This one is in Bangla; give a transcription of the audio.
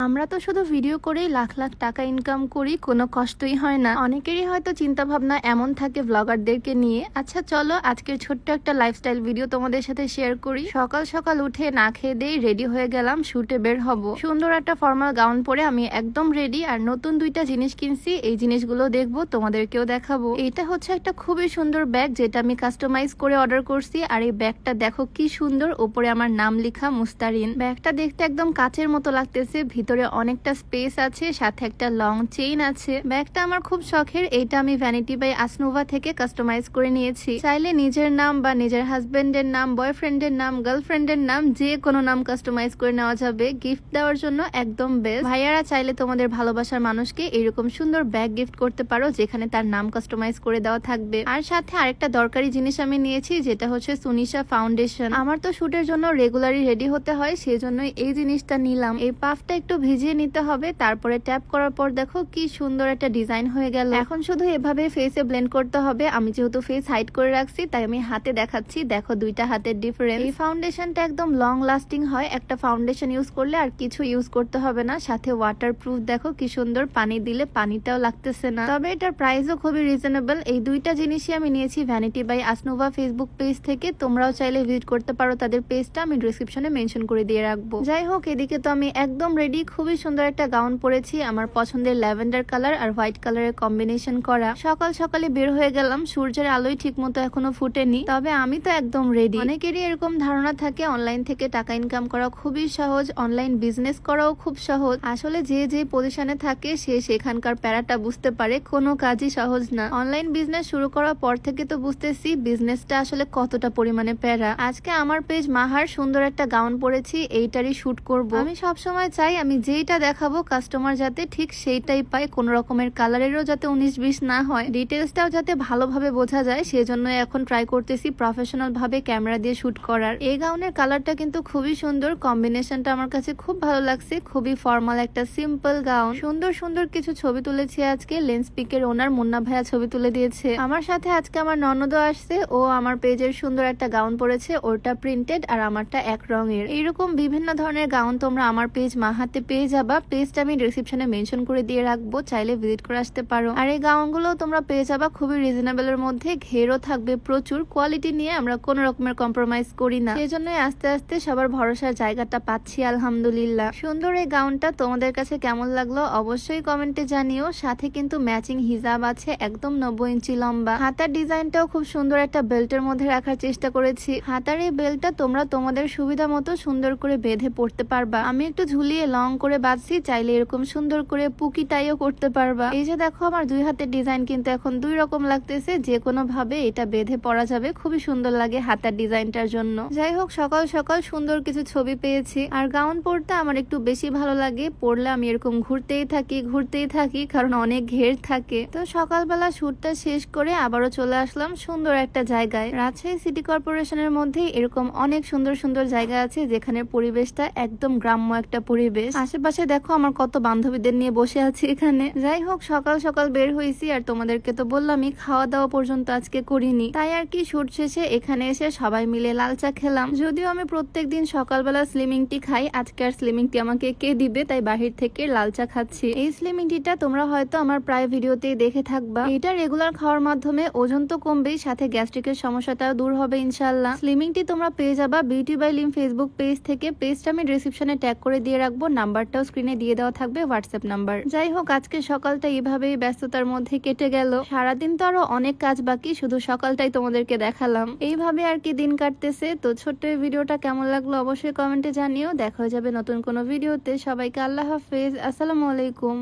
আমরা তো শুধু ভিডিও করেই লাখ লাখ টাকা ইনকাম করি, কোনো কষ্টই হয় না। অনেকেরই হয়তো চিন্তা ভাবনা এমন থাকে ব্লগারদেরকে নিয়ে। আচ্ছা চলো আজকের ছোট্ট একটা লাইফস্টাইল ভিডিও তোমাদের সাথে শেয়ার করি। সকাল সকাল উঠে না খেয়ে দিয়ে রেডি হয়ে গেলাম, শুটে বের হব। সুন্দর একটা ফর্মাল গাউন পরে আমি একদম রেডি। আর নতুন দুইটা জিনিস কিনছি, এই জিনিসগুলো দেখবো, তোমাদেরকেও দেখাবো। এটা হচ্ছে একটা খুবই সুন্দর ব্যাগ, যেটা আমি কাস্টমাইজ করে অর্ডার করছি। আর এই ব্যাগটা দেখো কি সুন্দর, উপরে আমার নাম লেখা মুস্তারিন। ব্যাগটা দেখতে একদম কাচের মতো লাগতেছে, ভিতরে অনেকটা স্পেস আছে, সাথে একটা লং চেইন আছে। ব্যাগটা আমার খুব শখের, এইটা আমি ভ্যানিটি বাই আসনুভা থেকে কাস্টমাইজ করে নিয়েছি। চাইলে নিজের নাম বা নিজের হাজবেন্ডের নাম, বয়ফ্রেন্ডের নাম, গার্লফ্রেন্ডের নাম, যে কোনো নাম কাস্টমাইজ করে নেওয়া যাবে। গিফট দেওয়ার জন্য একদম বেস্ট। ভাইয়ারা চাইলে তোমাদের ভালোবাসার মানুষকে এরকম সুন্দর ব্যাগ গিফট করতে পারো, যেখানে তার নাম কাস্টমাইজ করে দেওয়া থাকবে। আর সাথে আরেকটা দরকারি জিনিস আমি নিয়েছি, যেটা হচ্ছে সুনিশা ফাউন্ডেশন। আমার তো শুটের জন্য রেগুলারই রেডি হতে হয়, সেজন্য এই জিনিসটা নিলাম। এই পাফটা একটু ভিজিয়ে নিতে হবে, তারপরে ট্যাপ করার পর দেখো কি সুন্দর একটা ডিজাইন হয়ে গেল। এখন শুধু এভাবে ফেসে ব্লেন্ড করতে হবে। আমি যেহেতু ফেস হাইড করে রাখছি, তাই আমি হাতে দেখাচ্ছি। দেখো দুইটা হাতের ডিফারেন্স। এই ফাউন্ডেশনটা একদম লং লাস্টিং হয়। একটা ফাউন্ডেশন ইউজ করলে আর কিছু ইউজ করতে হবে না। সাথে ওয়াটার প্রুফ, দেখো কি সুন্দর, পানি দিলে পানিটাও লাগতেছে না। তবে এটার প্রাইসও খুবই রিজনেবল। এই দুইটা জিনিসই আমি নিয়েছি ভ্যানিটি বাই আসনুভা ফেসবুক পেজ থেকে। তোমরাও চাইলে ভিজিট করতে পারো তাদের পেজটা, আমি ডিসক্রিপশনে মেনশন করে দিয়ে রাখবো। যাই হোক, এদিকে তো আমি একদম রেডি। খুবই সুন্দর একটা গাউন পরেছি, আমার পছন্দের ল্যাভেন্ডার কালার আর হোয়াইট কালারের কম্বিনেশন করা। সকাল সকালে বের হয়ে গেলাম, সূর্যের আলোই ঠিক মতো এখনো ফুটেনি, তবে আমি তো একদম রেডি। অনেকেরই এরকম ধারণা থাকে অনলাইন থেকে টাকা ইনকাম করা খুবই সহজ, অনলাইন বিজনেস করাও খুব সহজ। আসলে যে যে পজিশনে থাকে সে সেখানকার প্যারাটা বুঝতে পারে, কোনো কাজই সহজ না। অনলাইন বিজনেস শুরু করার পর থেকে তো বুঝতেছি বিজনেসটা আসলে কতটা পরিমাণে প্যারা। আজকে আমার পেজ মাহার সুন্দর একটা গাউন পরেছি, এইটারই শুট করব। আমি সবসময় চাই আমি যেইটা দেখাবো কাস্টমার যাতে ঠিক সেইটাই পায়, কোন রকমের কালারেরও যাতে 19-20 না হয়, ডিটেলসটাও যাতে ভালোভাবে বোঝা যায়। সেজন্য এখন ট্রাই করতেছি প্রফেশনাল ভাবে ক্যামেরা দিয়ে শুট করার। এই গাউনের কালারটা কিন্তু খুবই সুন্দর, কম্বিনেশনটা আমার কাছে খুব ভালো লাগছে। খুবই ফর্মাল একটা সিম্পল গাউন। সুন্দর সুন্দর কিছু ছবি তুলেছি আজকে। লেন্স পিকের ওনার মুন্না ভাইয়া ছবি তুলে দিয়েছে। আমার সাথে আজকে আমার ননদও আসছে, ও আমার পেজের সুন্দর একটা গাউন পরেছে, ওটা প্রিন্টেড আর আমারটা এক রঙের। এইরকম বিভিন্ন ধরনের গাউন তোমরা আমার পেজ মাহাতে পেয়ে যাবা। পেজটা আমি ডিসক্রিপশনে মেনশন করে দিয়ে রাখবো, চাইলে ভিজিট করে আসতে পারো। আর এই গাউনগুলো তোমরা পেয়ে যাবা খুবই রিজনেবল এর মধ্যে। ঘেরও থাকবে প্রচুর, কোয়ালিটি নিয়ে আমরা কোনো রকমের কম্প্রোমাইজ করি না। সেজন্যই আস্তে আস্তে সবার ভরসার জায়গাটা পাচ্ছি আলহামদুলিল্লাহ। সুন্দর এই গাউনটা তোমাদের কাছে কেমন লাগলো অবশ্যই কমেন্টে জানিও। সাথে কিন্তু ম্যাচিং হিজাব আছে, একদম 90 ইঞ্চি লম্বা। হাতার ডিজাইনটাও খুব সুন্দর একটা বেল্টের মধ্যে রাখার চেষ্টা করেছি। হাতার এই বেল্টটা তোমরা তোমাদের সুবিধা মতো সুন্দর করে বেঁধে পড়তে পারবা। আমি একটু ঝুলিয়ে লং করে বাঁধছি, চাইলে এরকম সুন্দর করে পুকি টাইও করতে পারবা। এই যে দেখো আমার দুই হাতের ডিজাইন কিন্তু এখন দুই রকম লাগতেছে, যে কোনো ভাবে এটা বেঁধে পরা যাবে, খুবই সুন্দর লাগে হাতার ডিজাইনটার জন্য। যাই হোক, সকাল সকাল সুন্দর কিছু ছবি পেয়েছি। আর গাউন পরতে আমার একটু বেশি ভালো লাগে, পরলে আমি এরকম ঘুরতেই থাকি, কারণ অনেক ঘের থাকে। তো সকালবেলা শুটটা শেষ করে আবারও চলে আসলাম সুন্দর একটা জায়গায়। রাজশাহী সিটি কর্পোরেশনের মধ্যে এরকম অনেক সুন্দর সুন্দর জায়গা আছে, যেখানে পরিবেশটা একদম গ্রাম্য একটা পরিবেশ। আশেপাশে দেখো আমার কত বান্ধবীদের নিয়ে বসে আছি এখানে। যাই হোক, সকাল সকাল বের হয়েছি, আর তোমাদেরকে তো বললামই খাওয়া দাওয়া পর্যন্ত আজকে করিনি। তাই আর কি, শুট শেষে এখানে এসে সবাই মিলে লাল চা খেলাম। যদিও আমি প্রত্যেকদিন সকালবেলা স্লিমিং টি খাই, আজকে আর স্লিমিং টি আমাকে কে দিবে, তাই বাহির থেকে লাল চা খাচ্ছি। এই স্লিমিং টিটা তোমরা হয়তো আমার প্রায় ভিডিওতেই দেখে থাকবা। এটা রেগুলার খাওয়ার মাধ্যমে ওজন তো কমবেই, সাথে গ্যাস্ট্রিকের সমস্যাটাও দূর হবে ইনশাল্লাহ। স্লিমিং টি তোমরা পেয়ে যাবা beauty by Lim Facebook page থেকে। পেজটা আমি ডিসক্রিপশনে ট্যাগ করে দিয়ে রাখবো, নাম্বারটাও স্ক্রিনে দিয়ে দেওয়া থাকবে, হোয়াটসঅ্যাপ নাম্বার। যাই হোক, আজকে সকালটা এইভাবেই ব্যস্ততার মধ্যে কেটে গেল। সারাদিন তো আরো অনেক কাজ বাকি, শুধু সকালটাই তোমাদেরকে দেখালাম। এইভাবে আর কি দিন কাটতেছে। তো ছোট্ট এই ভিডিওটা কেমন লাগলো অবশ্যই কমেন্টে জানিও। দেখা হয়ে যাবে নতুন কোনো ভিডিওতে। সবাইকে আল্লাহ হাফেজ, আসসালামু আলাইকুম।